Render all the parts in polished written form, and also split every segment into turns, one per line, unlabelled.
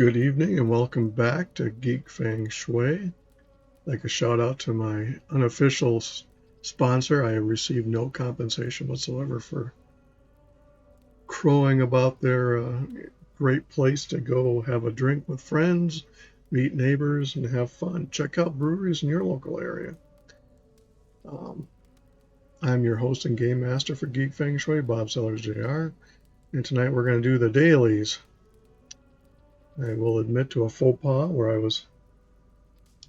Good evening and welcome back to Geek, Feng, Shui. Like a shout out to my unofficial sponsor. I received no compensation whatsoever for crowing about their great place to go have a drink with friends, meet neighbors, and have fun. Check out breweries in your local area. I'm your host and game master for Geek, Feng, Shui, Bob Sellers Jr. And tonight we're going to do the dailies. I will admit to a faux pas where I was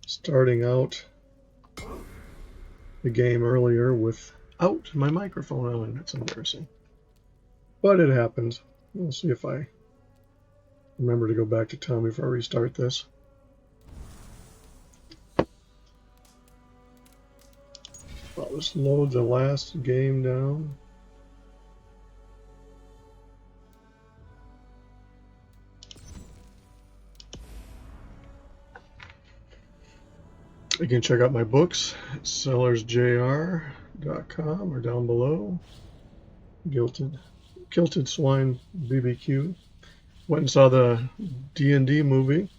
starting out the game earlier without my microphone on. That's embarrassing. But it happens. We'll see if I remember to go back to town before I restart this. I'll just load the last game down. You can check out my books at sellersjr.com or down below. Kilted Swine BBQ. Went and saw the D&D movie.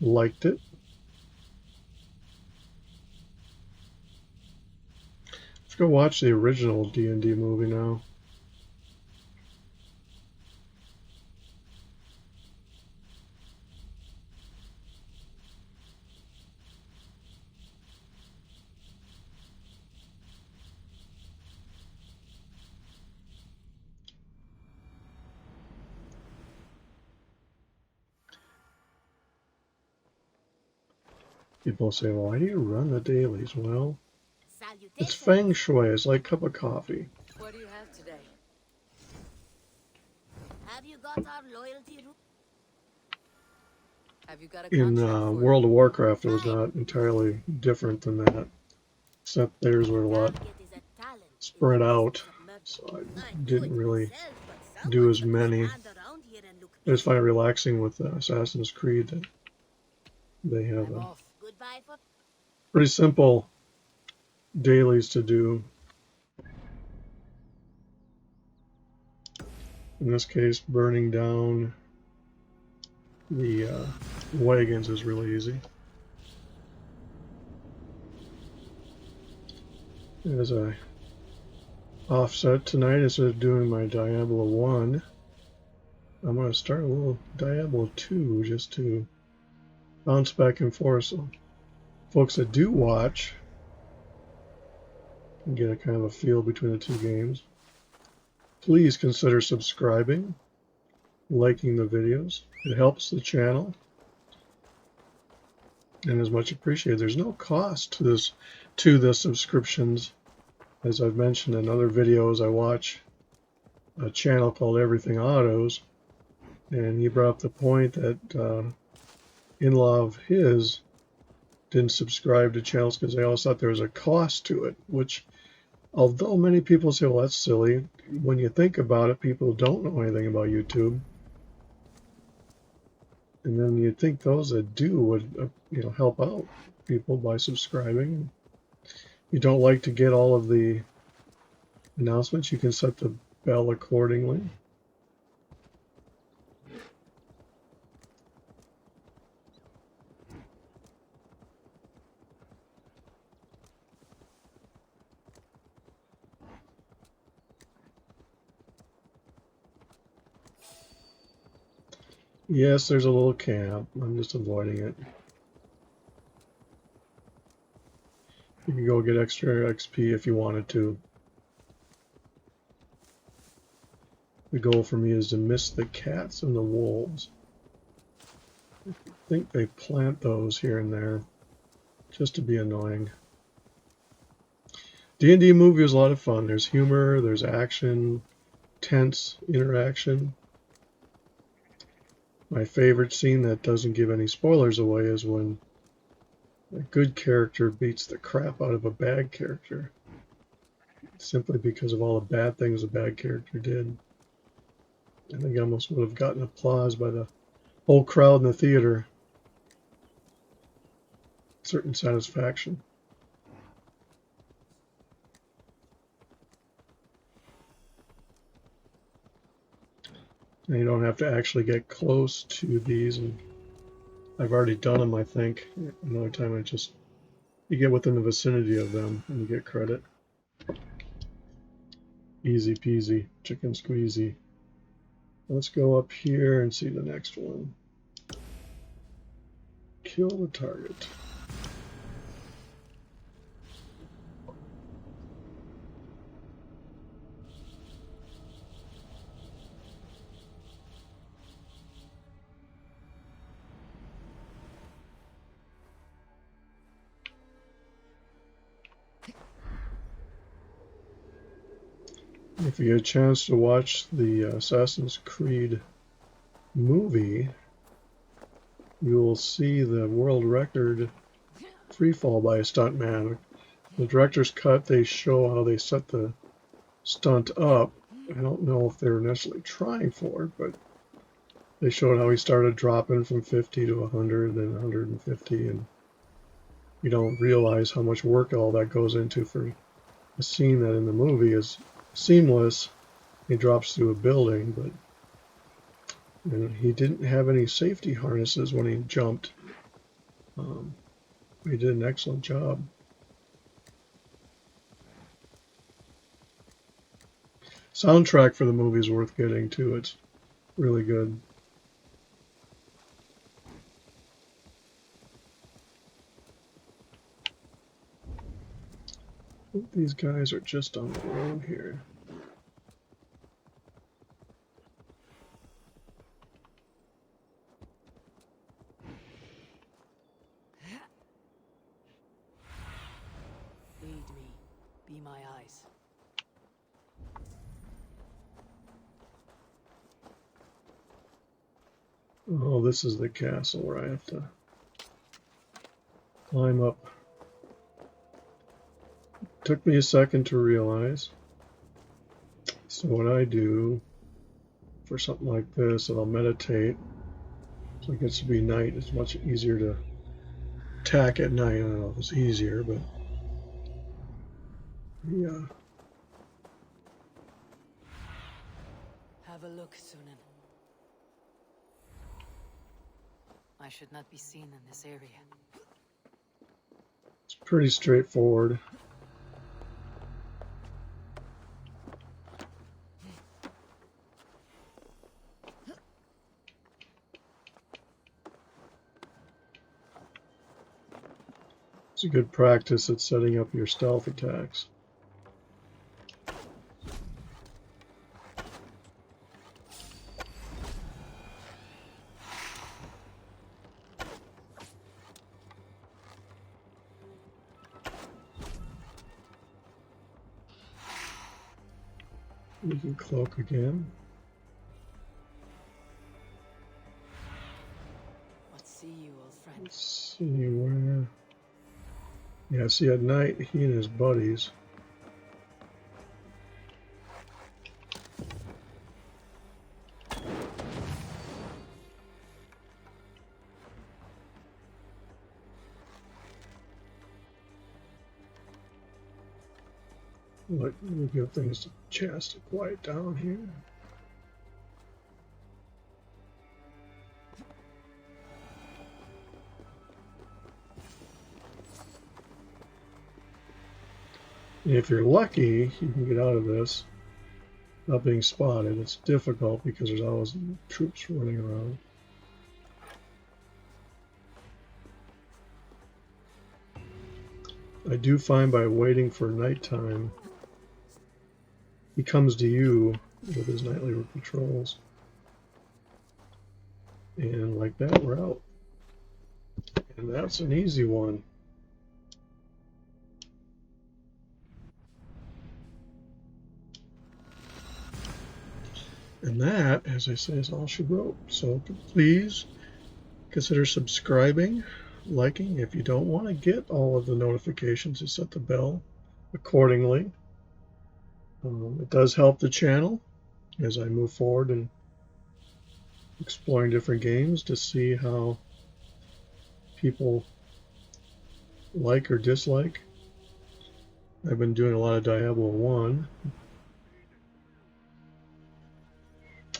Liked it. Let's go watch the original D&D movie now. People say, well, why do you run the dailies? Well, it's Feng Shui. It's like a cup of coffee.
What do you have today? Have you got our loyalty? Have you got a
In World of Warcraft, it was not entirely different than that, except theirs were a lot spread out, so I didn't really do as many. I just find it relaxing with Assassin's Creed that they have pretty simple dailies to do. In this case, burning down the wagons is really easy. As I offset tonight, instead of doing my Diablo 1, I'm going to start a little Diablo 2 just to bounce back and forth. So folks that do watch can get a kind of a feel between the two games. Please consider subscribing, liking the videos. It helps the channel and is much appreciated. There's no cost to the subscriptions. As I've mentioned in other videos, I watch a channel called Everything Autos, and he brought up the point that in-law of his didn't subscribe to channels because they always thought there was a cost to it, which, although many people say, well, that's silly, when you think about it, people don't know anything about YouTube. And then you'd think those that do would help out people by subscribing. You don't like to get all of the announcements, you can set the bell accordingly. Yes, there's a little camp. I'm just avoiding it. You can go get extra XP if you wanted to. The goal for me is to miss the cats and the wolves. I think they plant those here and there just to be annoying. D&D movie was a lot of fun. There's humor, there's action, tense interaction. My favorite scene that doesn't give any spoilers away is when a good character beats the crap out of a bad character, simply because of all the bad things the bad character did. I think I almost would have gotten applause by the whole crowd in the theater. Certain satisfaction. And you don't have to actually get close to these. And I've already done them, I think. Another time you get within the vicinity of them and you get credit. Easy peasy, chicken squeezy. Let's go up here and see the next one. Kill the target. If you get a chance to watch the Assassin's Creed movie, you will see the world record freefall by a stuntman. The director's cut, they show how they set the stunt up. I don't know if they were necessarily trying for it, but they showed how he started dropping from 50 to 100, then 150, and you don't realize how much work all that goes into for a scene that in the movie is seamless. He drops through a building, but he didn't have any safety harnesses when he jumped. He did an excellent job. Soundtrack for the movie is worth getting too. It's really good. I think these guys are just on their own here.
Lead me. Be my eyes.
Oh, this is the castle where I have to climb up. Took me a second to realize. So what I do for something like this, I'll meditate. So it gets to be night. It's much easier to attack at night. I don't know if it's easier, but yeah.
Have a look, Sunan. I should not be seen in this area.
It's pretty straightforward. It's a good practice at setting up your stealth attacks. We can cloak again.
What see you, old friend?
Let's see where. Yeah, see at night he and his buddies. We'll give things a chance to quiet down here. And if you're lucky, you can get out of this without being spotted. It's difficult because there's always troops running around. I do find by waiting for nighttime, he comes to you with his nightly patrols. And like that, we're out. And that's an easy one. And that, as I say, is all she wrote. So please consider subscribing, liking. If you don't want to get all of the notifications, you set the bell accordingly. It does help the channel as I move forward and exploring different games to see how people like or dislike. I've been doing a lot of Diablo 1.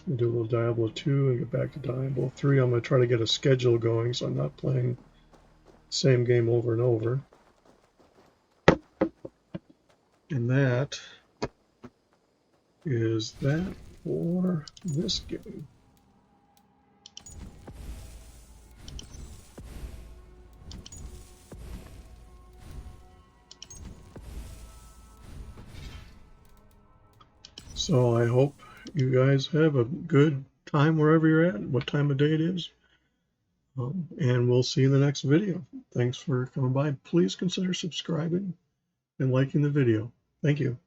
We'll do a little Diablo 2 and get back to Diablo 3. I'm going to try to get a schedule going so I'm not playing the same game over and over. And that is that for this game. So I hope you guys have a good time wherever you're at, what time of day it is. And we'll see you in the next video. Thanks for coming by. Please consider subscribing and liking the video. Thank you.